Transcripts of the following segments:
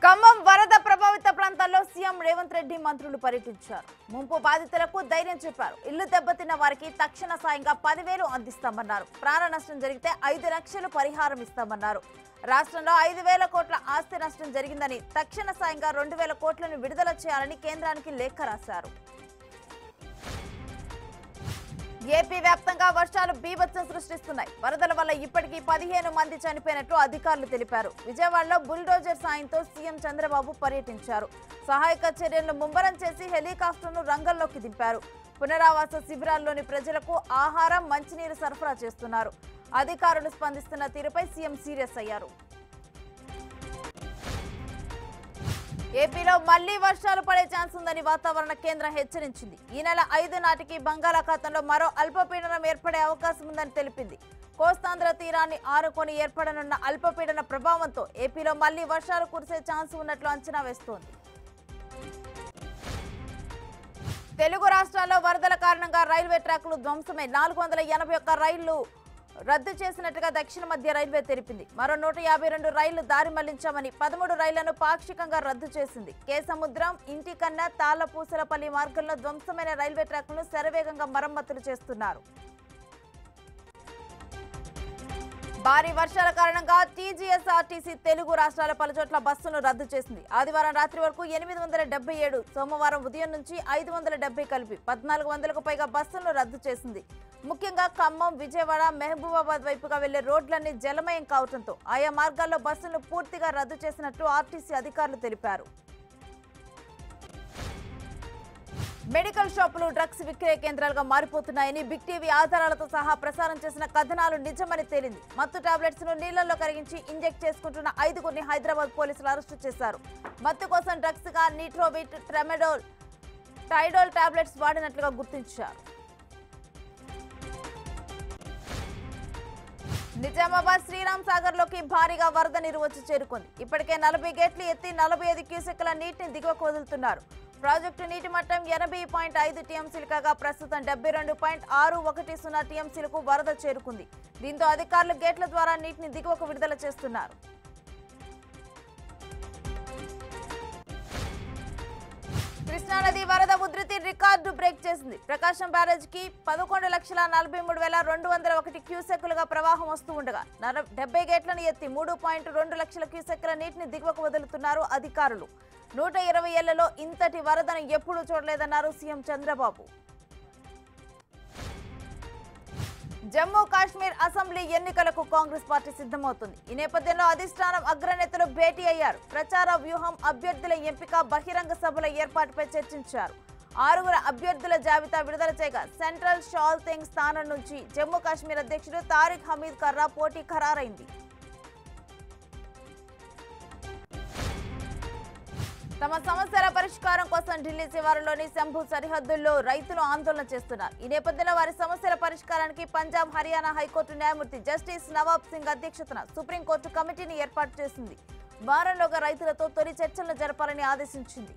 ఖమ్మం వరద ప్రభావిత ప్రాంతాల్లో సీఎం రేవంత్ రెడ్డి మంత్రులు పర్యటించారు. ముంపు బాధితులకు ధైర్యం చెప్పారు. ఇల్లు దెబ్బతిన్న వారికి తక్షణ సాయంగా 10,000 అందిస్తామన్నారు. ప్రాణ నష్టం జరిగితే 5 లక్షలు పరిహారం ఇస్తామన్నారు. రాష్ట్రంలో 5,000 కోట్ల ఆస్తి నష్టం జరిగిందని తక్షణ సాయంగా 2,000 కోట్లను విడుదల చేయాలని కేంద్రానికి లేఖ రాశారు. ఏపీ వ్యాప్తంగా వర్షాలు బీభత్సం సృష్టిస్తున్నాయి. వరదల వల్ల ఇప్పటికీ 15 మంది చనిపోయినట్లు అధికారులు తెలిపారు. విజయవాడలో బుల్డోజర్ సాయంతో సీఎం చంద్రబాబు పర్యటించారు. సహాయక చర్యలను ముమ్మరం చేసి హెలికాప్టర్ను రంగంలోకి దింపారు. పునరావాస శిబిరాల్లోని ప్రజలకు ఆహారం, మంచినీరు సరఫరా చేస్తున్నారు. అధికారులు స్పందిస్తున్న తీరుపై సీఎం సీరియస్ అయ్యారు. ఏపీలో మళ్లీ వర్షాలు పడే ఛాన్స్ ఉందని వాతావరణ కేంద్రం హెచ్చరించింది. ఈ నెల 5 నాటికి బంగాళాఖాతంలో మరో అల్పపీడనం ఏర్పడే అవకాశం ఉందని తెలిపింది. కోస్తాంధ్ర తీరాన్ని ఆనుకొని ఏర్పడనున్న అల్పపీడన ప్రభావంతో ఏపీలో మళ్లీ వర్షాలు కురిసే ఛాన్స్ ఉన్నట్లు అంచనా వేస్తోంది. తెలుగు రాష్ట్రాల్లో వరదల కారణంగా రైల్వే ట్రాకులు ధ్వంసమై 481 రైళ్లు రద్దు చేసినట్టుగా దక్షిణ మధ్య రైల్వే తెలిపింది. మరో 152 రైళ్లు దారి మళ్లించామని 13 రైళ్లను పాక్షికంగా రద్దు చేసింది. కేసముద్రం, ఇంటికన్నా, తాళ్లపూసలపల్లి మార్గంలో ధ్వంసమైన రైల్వే ట్రాకులను శరవేగంగా మరమ్మతులు చేస్తున్నారు. భారీ వర్షాల కారణంగా టీజీఎస్ఆర్టీసీ తెలుగు రాష్ట్రాల పలుచోట్ల బస్సులను రద్దు చేసింది. ఆదివారం రాత్రి వరకు 877, సోమవారం ఉదయం నుంచి 570 కలిపి 1400కు పైగా బస్సులను రద్దు చేసింది. ముఖ్యంగా ఖమ్మం, విజయవాడ, మహబూబాబాద్ వైపుగా వెళ్లే రోడ్లన్నీ జలమయం కావడంతో ఆయా మార్గాల్లో బస్సులను పూర్తిగా రద్దు చేసినట్లు ఆర్టీసీ అధికారులు తెలిపారు. మెడికల్ షాపులు డ్రగ్స్ విక్రయ కేంద్రాలుగా మారిపోతున్నాయని బిగ్ టీవీ ఆధారాలతో సహా ప్రసారం చేసిన కథనాలు నిజమని తేలింది. మత్తు టాబ్లెట్స్ ను నీళ్లలో కరిగించి ఇంజెక్ట్ చేసుకుంటున్న 5గురిని హైదరాబాద్ పోలీసులు అరెస్టు చేశారు. మత్తు కోసం డ్రగ్స్ గా నిట్రోవిట్, ట్రెమెడోల్, టైడోల్ టాబ్లెట్స్ వాడినట్లుగా గుర్తించారు. నిజామాబాద్ శ్రీరామ్ సాగర్ లోకి భారీగా వరద నీరు వచ్చి చేరుకుంది. ఇప్పటికే 40 గేట్లు ఎత్తి 45 క్యూసెక్ల నీటిని దిగువకు వదులుతున్నారు. ప్రాజెక్టు నీటి మట్టం 80.5 టీఎంసీలు కాగా ప్రస్తుతం 72.610 టీఎంసీలకు వరద చేరుకుంది. దీంతో అధికారులు గేట్ల ద్వారా నీటిని దిగువకు విడుదల చేస్తున్నారు. కృష్ణానది వరద ఉధృతి రికార్డు బ్రేక్ చేసింది. ప్రకాశం బ్యారేజ్కి 11,43,201 క్యూసెక్కులుగా ప్రవాహం వస్తూ ఉండగా 70 గేట్లను ఎత్తి 3.2 లక్షల క్యూసెక్కుల నీటిని దిగువకు వదులుతున్నారు అధికారులు. 120 ఏళ్లలో ఇంతటి వరదను ఎప్పుడూ చూడలేదన్నారు సీఎం చంద్రబాబు. జమ్మూ కాశ్మీర్ అసెంబ్లీ ఎన్నికలకు కాంగ్రెస్ పార్టీ సిద్ధమవుతుంది. ఈ నేపథ్యంలో అధిష్టానం అగ్రనేతలు భేటీ అయ్యారు. ప్రచార వ్యూహం, అభ్యర్థుల ఎంపిక, బహిరంగ సభల ఏర్పాటుపై చర్చించారు. 6 అభ్యర్థుల జాబితా విడుదల చేయగా సెంట్రల్ షాల్తెంగ్ స్థానం నుంచి జమ్మూ కాశ్మీర్ అధ్యక్షుడు తారిక్ హమీద్ కర్రా పోటీ ఖరారైంది. తమ సమస్యల పరిష్కారం కోసం ఢిల్లీ శివారులోని శంభు సరిహద్దుల్లో రైతులు ఆందోళన చేస్తున్నారు. ఈ నేపథ్యంలో వారి సమస్యల పరిష్కారానికి పంజాబ్, హర్యానా హైకోర్టు న్యాయమూర్తి జస్టిస్ నవాబ్ సింగ్ అధ్యక్షతన సుప్రీంకోర్టు కమిటీని ఏర్పాటు చేసింది. వారంలోగా రైతులతో తొలి చర్చలను జరపాలని ఆదేశించింది.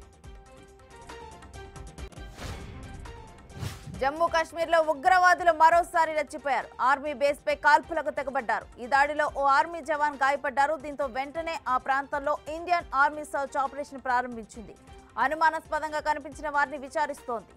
జమ్మూ కాశ్మీర్లో ఉగ్రవాదులు మరోసారి రెచ్చిపోయారు. ఆర్మీ బేస్ పై కాల్పులకు తెగబడ్డారు. ఈ దాడిలో ఓ ఆర్మీ జవాన్ గాయపడ్డారు. దీంతో వెంటనే ఆ ప్రాంతంలో ఇండియన్ ఆర్మీ సర్చ్ ఆపరేషన్ ప్రారంభించింది. అనుమానాస్పదంగా కనిపించిన వారిని విచారిస్తోంది.